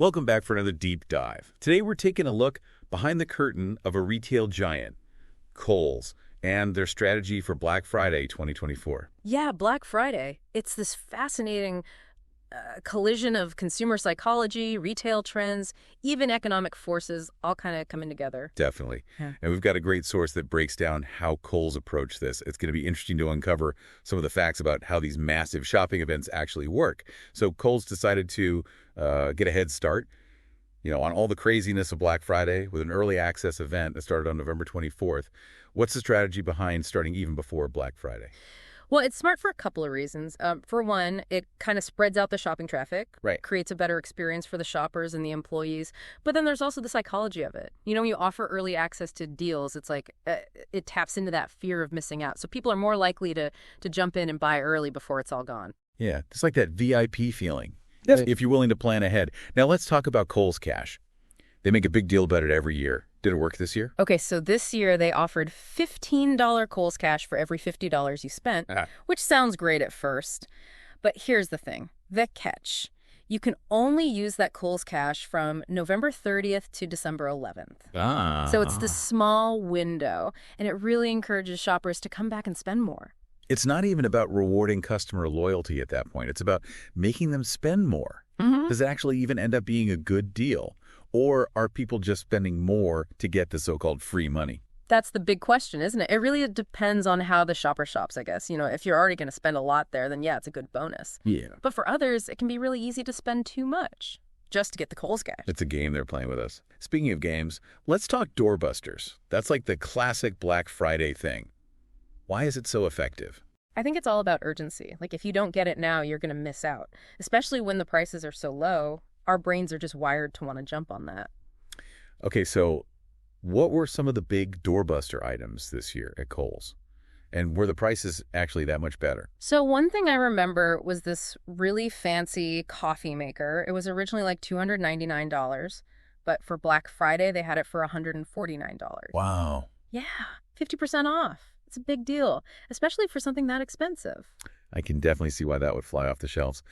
Welcome back for another deep dive. Today we're taking a look behind the curtain of a retail giant, Kohl's, and their strategy for Black Friday 2024. Yeah, Black Friday. It's this fascinating collision of consumer psychology, retail trends, even economic forces all kind of coming together. Definitely. Yeah. And we've got a great source that breaks down how Kohl's approach this. It's going to be interesting to uncover some of the facts about how these massive shopping events actually work. So Kohl's decided to get a head start, on all the craziness of Black Friday with an early access event that started on November 24th. What's the strategy behind starting even before Black Friday? Well, it's smart for a couple of reasons. For one, it kind of spreads out the shopping traffic, Right. creates a better experience for the shoppers and the employees. But then there's also the psychology of it. When you offer early access to deals, it's like it taps into that fear of missing out. So people are more likely to jump in and buy early before it's all gone. Yeah, it's like that VIP feeling, Yes. if you're willing to plan ahead. Now let's talk about Kohl's Cash. They make a big deal about it every year. Did it work this year? Okay, so this year they offered $15 Kohl's Cash for every $50 you spent, which sounds great at first. But here's the thing, the catch. You can only use that Kohl's Cash from November 30th to December 11th. So it's this small window, and it really encourages shoppers to come back and spend more. It's not even about rewarding customer loyalty at that point. It's about making them spend more. Does it actually even end up being a good deal? Or are people just spending more to get the so-called free money? That's the big question, isn't it? It really depends on how the shopper shops, I guess. If you're already going to spend a lot there, then yeah, it's a good bonus. Yeah. But for others, it can be really easy to spend too much just to get the Kohl's Cash. It's a game they're playing with us. Speaking of games, let's talk doorbusters. That's like the classic Black Friday thing. Why is it so effective? I think it's all about urgency. Like, if you don't get it now, you're going to miss out. Especially when the prices are so low, our brains are just wired to want to jump on that. Okay, so what were some of the big doorbuster items this year at Kohl's? And were the prices actually that much better? So one thing I remember was this really fancy coffee maker. It was originally like $299, but for Black Friday, they had it for $149. Wow. Yeah, 50% off. It's a big deal, especially for something that expensive. I can definitely see why that would fly off the shelves.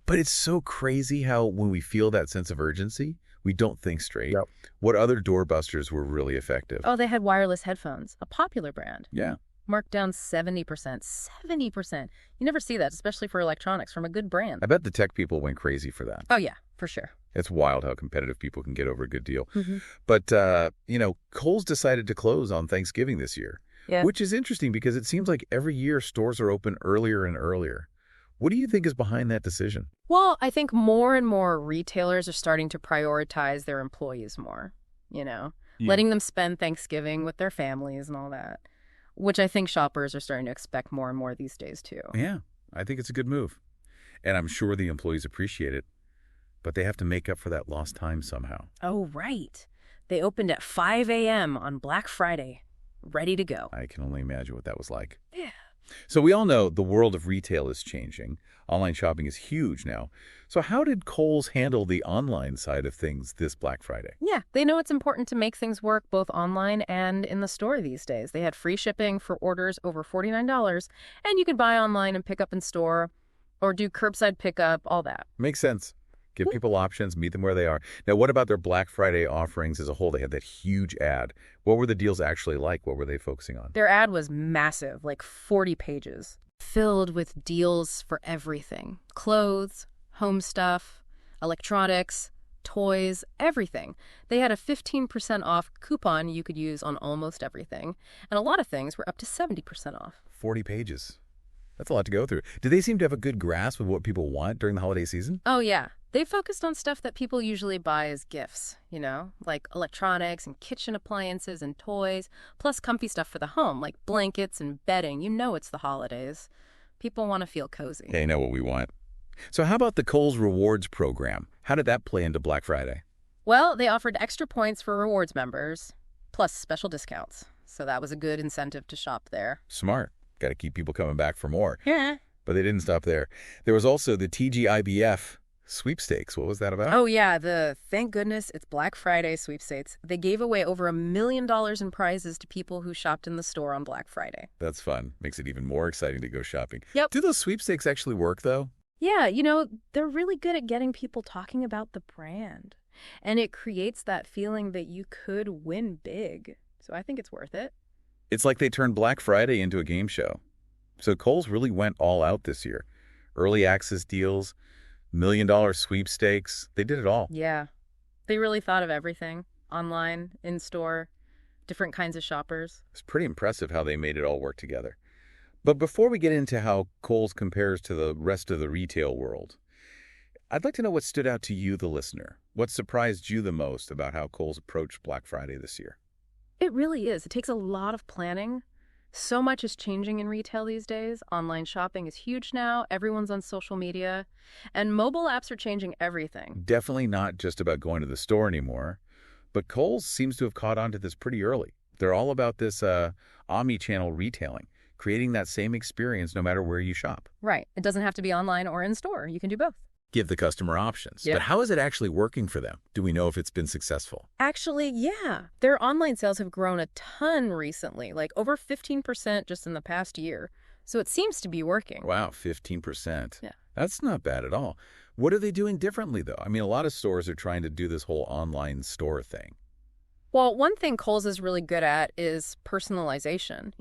But it's so crazy how when we feel that sense of urgency, we don't think straight. Yep. What other doorbusters were really effective? Oh, they had wireless headphones, a popular brand. Yeah. Marked down 70%. 70%. You never see that, especially for electronics from a good brand. I bet the tech people went crazy for that. Oh, yeah, for sure. It's wild how competitive people can get over a good deal. Mm-hmm. But, Kohl's decided to close on Thanksgiving this year. Yeah. Which is interesting because it seems like every year stores are open earlier and earlier. What do you think is behind that decision? Well, I think more and more retailers are starting to prioritize their employees more, letting them spend Thanksgiving with their families and all that, which I think shoppers are starting to expect more and more these days, too. Yeah, I think it's a good move. And I'm sure the employees appreciate it, but they have to make up for that lost time somehow. Oh, right. They opened at 5 a.m. on Black Friday. Ready to go. I can only imagine what that was like. Yeah. So we all know the world of retail is changing. Online shopping is huge now. So how did Kohl's handle the online side of things this Black Friday? Yeah, they know it's important to make things work both online and in the store these days. They had free shipping for orders over $49, and you could buy online and pick up in store or do curbside pickup, all that. Makes sense. Give people options, meet them where they are. Now, what about their Black Friday offerings as a whole? They had that huge ad. What were the deals actually like? What were they focusing on? Their ad was massive, like 40 pages, filled with deals for everything. Clothes, home stuff, electronics, toys, everything. They had a 15% off coupon you could use on almost everything. And a lot of things were up to 70% off. 40 pages. That's a lot to go through. Do they seem to have a good grasp of what people want during the holiday season? Oh, yeah. They focused on stuff that people usually buy as gifts, like electronics and kitchen appliances and toys, plus comfy stuff for the home, like blankets and bedding. It's the holidays. People want to feel cozy. They know what we want. So how about the Kohl's Rewards program? How did that play into Black Friday? Well, they offered extra points for rewards members, plus special discounts. So that was a good incentive to shop there. Smart. Got to keep people coming back for more. Yeah. But they didn't stop there. There was also the TGIBF sweepstakes. What was that about? Oh, yeah. The Thank Goodness It's Black Friday sweepstakes. They gave away over $1 million in prizes to people who shopped in the store on Black Friday. That's fun. Makes it even more exciting to go shopping. Yep. Do those sweepstakes actually work, though? Yeah, they're really good at getting people talking about the brand. And it creates that feeling that you could win big. So I think it's worth it. It's like they turned Black Friday into a game show. So Kohl's really went all out this year. Early access deals, $1 million sweepstakes, they did it all. Yeah. They really thought of everything. Online, in-store, different kinds of shoppers. It's pretty impressive how they made it all work together. But before we get into how Kohl's compares to the rest of the retail world, I'd like to know what stood out to you, the listener. What surprised you the most about how Kohl's approached Black Friday this year? It really is. It takes a lot of planning. So much is changing in retail these days. Online shopping is huge now. Everyone's on social media. And mobile apps are changing everything. Definitely not just about going to the store anymore. But Kohl's seems to have caught on to this pretty early. They're all about this omni-channel retailing, creating that same experience no matter where you shop. Right. It doesn't have to be online or in store. You can do both. Give the customer options. Yeah. But how is it actually working for them? Do we know if it's been successful? Actually, yeah. Their online sales have grown a ton recently, like over 15% just in the past year. So it seems to be working. Wow, 15%. Yeah. That's not bad at all. What are they doing differently, though? I mean, a lot of stores are trying to do this whole online store thing. Well, one thing Kohl's is really good at is personalization.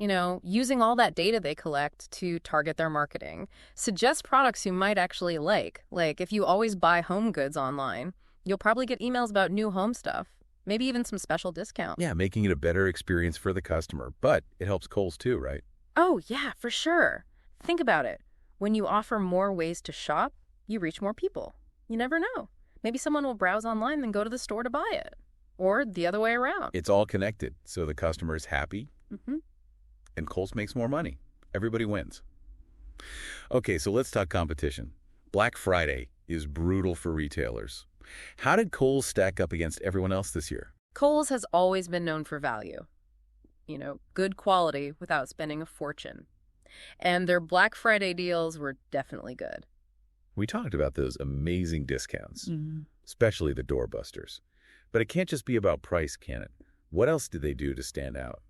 Using all that data they collect to target their marketing. Suggest products you might actually like. Like, if you always buy home goods online, you'll probably get emails about new home stuff. Maybe even some special discounts. Yeah, making it a better experience for the customer. But it helps Kohl's too, right? Oh, yeah, for sure. Think about it. When you offer more ways to shop, you reach more people. You never know. Maybe someone will browse online then go to the store to buy it. Or the other way around. It's all connected, so the customer is happy, Mm-hmm. and Kohl's makes more money. Everybody wins. Okay, so let's talk competition. Black Friday is brutal for retailers. How did Kohl's stack up against everyone else this year? Kohl's has always been known for value. Good quality without spending a fortune. And their Black Friday deals were definitely good. We talked about those amazing discounts, Mm-hmm. especially the doorbusters. But it can't just be about price, can it? What else did they do to stand out?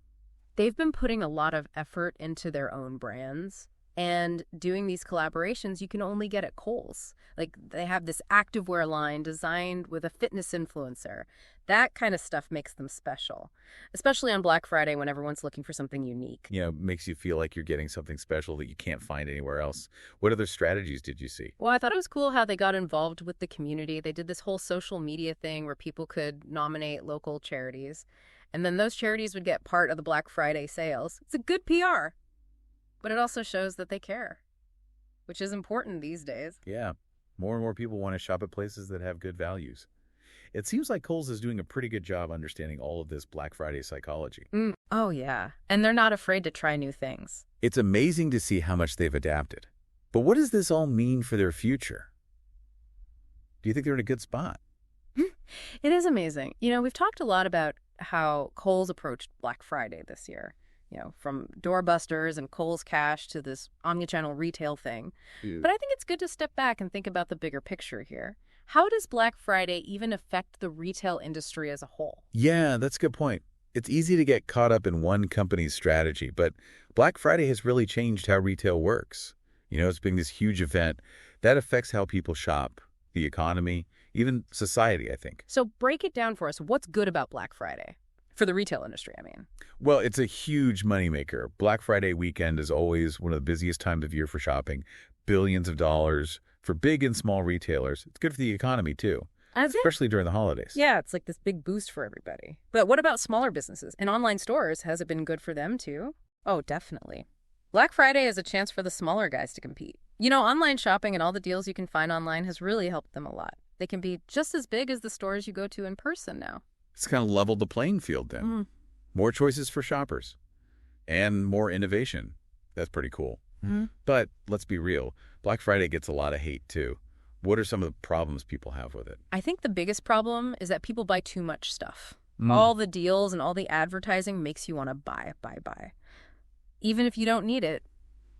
They've been putting a lot of effort into their own brands. And doing these collaborations, you can only get at Kohl's. Like, they have this activewear line designed with a fitness influencer. That kind of stuff makes them special, especially on Black Friday when everyone's looking for something unique. Makes you feel like you're getting something special that you can't find anywhere else. What other strategies did you see? Well, I thought it was cool how they got involved with the community. They did this whole social media thing where people could nominate local charities, and then those charities would get part of the Black Friday sales. It's a good PR. But it also shows that they care, which is important these days. Yeah, more and more people want to shop at places that have good values. It seems like Kohl's is doing a pretty good job understanding all of this Black Friday psychology. Oh, yeah. And they're not afraid to try new things. It's amazing to see how much they've adapted. But what does this all mean for their future? Do you think they're in a good spot? It is amazing. We've talked a lot about how Kohl's approached Black Friday this year. From doorbusters and Kohl's Cash to this omnichannel retail thing. But I think it's good to step back and think about the bigger picture here. How does Black Friday even affect the retail industry as a whole? Yeah, that's a good point. It's easy to get caught up in one company's strategy, but Black Friday has really changed how retail works. It's been this huge event that affects how people shop, the economy, even society, I think. So break it down for us. What's good about Black Friday? For the retail industry, I mean. Well, it's a huge moneymaker. Black Friday weekend is always one of the busiest times of year for shopping. Billions of dollars for big and small retailers. It's good for the economy, too, especially during the holidays. Yeah, it's like this big boost for everybody. But what about smaller businesses and online stores? Has it been good for them, too? Oh, definitely. Black Friday is a chance for the smaller guys to compete. Online shopping and all the deals you can find online has really helped them a lot. They can be just as big as the stores you go to in person now. It's kind of leveled the playing field then. Mm-hmm. More choices for shoppers and more innovation. That's pretty cool. Mm-hmm. But let's be real. Black Friday gets a lot of hate, too. What are some of the problems people have with it? I think the biggest problem is that people buy too much stuff. All the deals and all the advertising makes you want to buy. Even if you don't need it.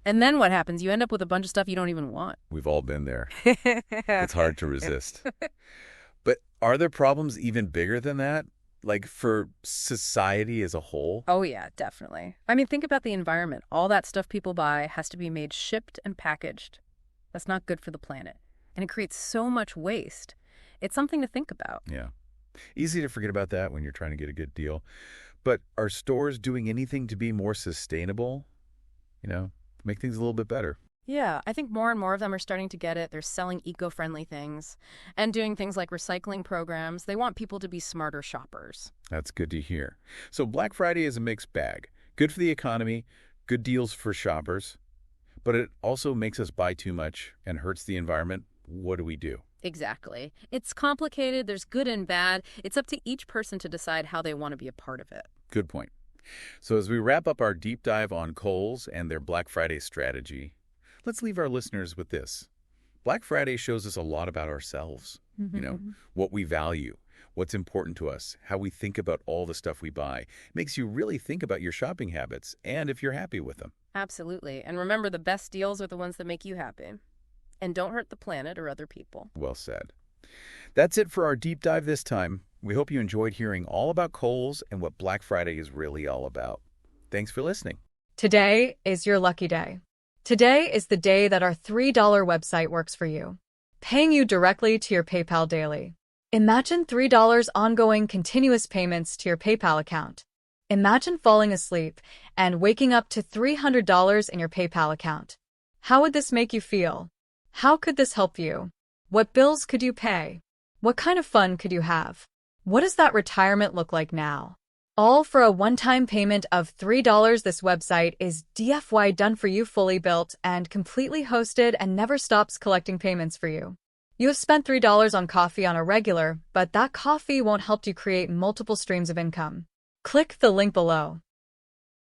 And then what happens? You end up with a bunch of stuff you don't even want. We've all been there. It's hard to resist. But are there problems even bigger than that? Like for society as a whole? Oh, yeah, definitely. I mean, think about the environment. All that stuff people buy has to be made, shipped, and packaged. That's not good for the planet. And it creates so much waste. It's something to think about. Yeah. Easy to forget about that when you're trying to get a good deal. But are stores doing anything to be more sustainable? Make things a little bit better. Yeah, I think more and more of them are starting to get it. They're selling eco-friendly things and doing things like recycling programs. They want people to be smarter shoppers. That's good to hear. So Black Friday is a mixed bag. Good for the economy, good deals for shoppers, but it also makes us buy too much and hurts the environment. What do we do? Exactly. It's complicated. There's good and bad. It's up to each person to decide how they want to be a part of it. Good point. So as we wrap up our deep dive on Kohl's and their Black Friday strategy, let's leave our listeners with this. Black Friday shows us a lot about ourselves, what we value, what's important to us, how we think about all the stuff we buy. It makes you really think about your shopping habits and if you're happy with them. Absolutely. And remember, the best deals are the ones that make you happy. And don't hurt the planet or other people. Well said. That's it for our deep dive this time. We hope you enjoyed hearing all about Kohl's and what Black Friday is really all about. Thanks for listening. Today is your lucky day. Today is the day that our $3 website works for you, paying you directly to your PayPal daily. Imagine $3 ongoing continuous payments to your PayPal account. Imagine falling asleep and waking up to $300 in your PayPal account. How would this make you feel? How could this help you? What bills could you pay? What kind of fun could you have? What does that retirement look like now? All for a one-time payment of $3. This website is DFY done for you, fully built and completely hosted, and never stops collecting payments for you. You have spent $3 on coffee on a regular, but that coffee won't help you create multiple streams of income. Click the link below.